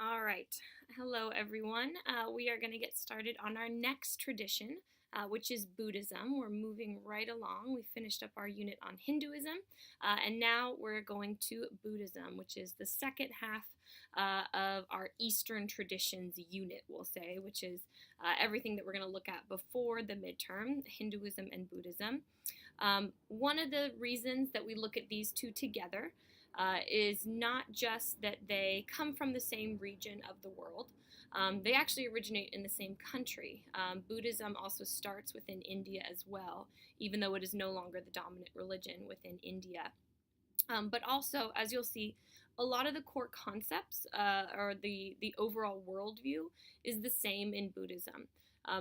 All right. Hello, everyone. We are going to get started on our next tradition, which is Buddhism. We're moving right along. We finished up our unit on Hinduism, and now we're going to Buddhism, which is the second half of our Eastern traditions unit, we'll say, which is everything that we're going to look at before the midterm, Hinduism and Buddhism. One of the reasons that we look at these two together is not just that they come from the same region of the world. They actually originate in the same country. Buddhism also starts within India as well, even though it is no longer the dominant religion within India. But also, as you'll see, a lot of the core concepts or the overall worldview is the same in Buddhism.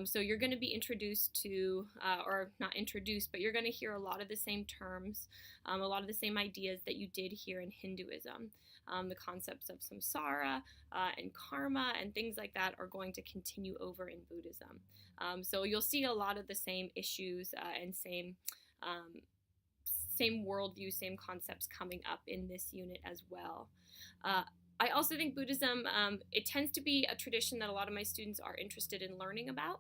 So you're going to be introduced to, or not introduced, but you're going to hear a lot of the same terms, a lot of the same ideas that you did here in Hinduism. The concepts of samsara and karma and things like that are going to continue over in Buddhism. So you'll see a lot of the same issues and same worldview, same concepts coming up in this unit as well. I also think Buddhism, it tends to be a tradition that a lot of my students are interested in learning about.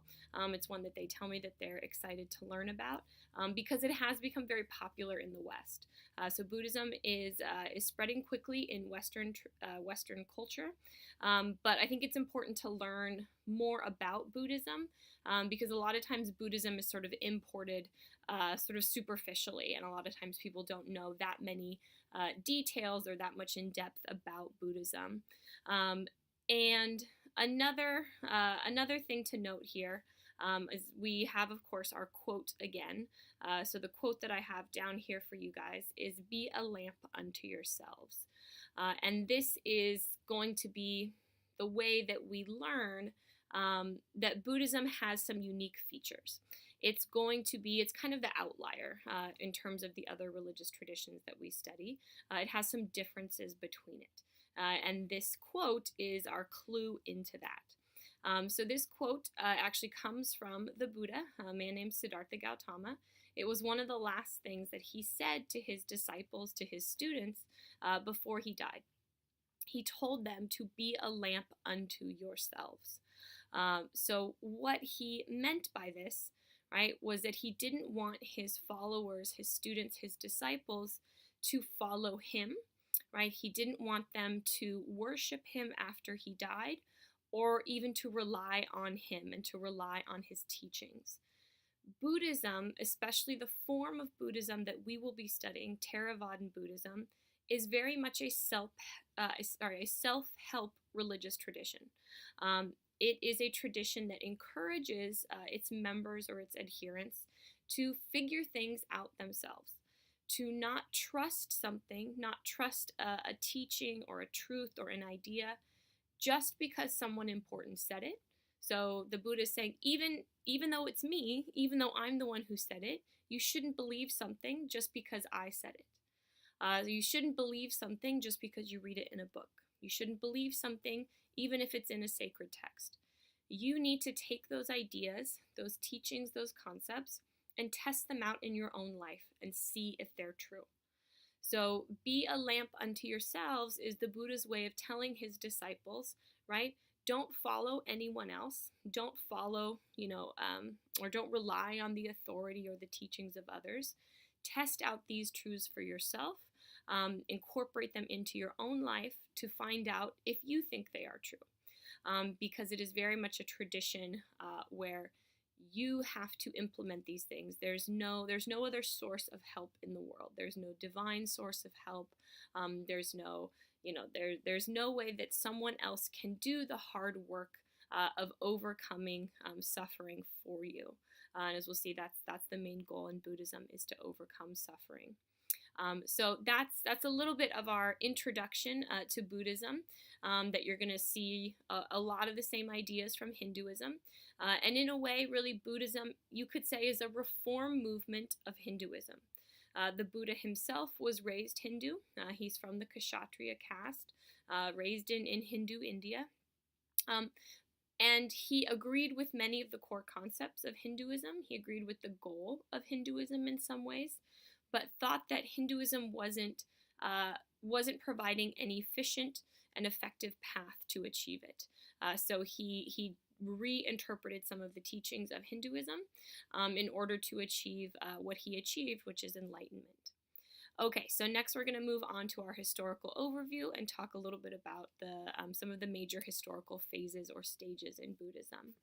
It's one that they tell me that they're excited to learn about because it has become very popular in the West. So Buddhism is spreading quickly in Western culture, but I think it's important to learn more about Buddhism because a lot of times Buddhism is sort of imported sort of superficially, and a lot of times people don't know that many details or that much in depth about Buddhism. And another thing to note here is we have, of course, our quote again. So the quote that I have down here for you guys is "Be a lamp unto yourselves," and this is going to be the way that we learn that Buddhism has some unique features. It's kind of the outlier in terms of the other religious traditions that we study. It has some differences between it. And this quote is our clue into that. So this quote actually comes from the Buddha, a man named Siddhartha Gautama. It was one of the last things that he said to his disciples, to his students, before he died. He told them to be a lamp unto yourselves. So what he meant by this, right, was that he didn't want his followers, his students, his disciples to follow him, right? He didn't want them to worship him after he died or even to rely on him and to rely on his teachings. Buddhism, especially the form of Buddhism that we will be studying, Theravadan Buddhism, is very much a self-help religious tradition. It is a tradition that encourages its members or its adherents to figure things out themselves, to not trust something, not trust a teaching or a truth or an idea just because someone important said it. So the Buddha is saying, even though it's me, even though I'm the one who said it, you shouldn't believe something just because I said it. You shouldn't believe something just because you read it in a book. You shouldn't believe something even if it's in a sacred text. You need to take those ideas, those teachings, those concepts, and test them out in your own life and see if they're true. So, be a lamp unto yourselves is the Buddha's way of telling his disciples, right? Don't follow anyone else. Don't follow, or don't rely on the authority or the teachings of others. Test out these truths for yourself. Incorporate them into your own life to find out if you think they are true. Because it is very much a tradition where you have to implement these things. There's no other source of help in the world. There's no divine source of help. There's no way that someone else can do the hard work of overcoming suffering for you. And as we'll see, that's the main goal in Buddhism, is to overcome suffering. So that's a little bit of our introduction to Buddhism, that you're going to see a lot of the same ideas from Hinduism. And in a way, really, Buddhism, you could say, is a reform movement of Hinduism. The Buddha himself was raised Hindu. He's from the Kshatriya caste, raised in Hindu India. And he agreed with many of the core concepts of Hinduism. He agreed with the goal of Hinduism in some ways, but thought that Hinduism wasn't providing an efficient an effective path to achieve it. So he reinterpreted some of the teachings of Hinduism in order to achieve what he achieved, which is enlightenment. Okay, so next we're going to move on to our historical overview and talk a little bit about some of the major historical phases or stages in Buddhism.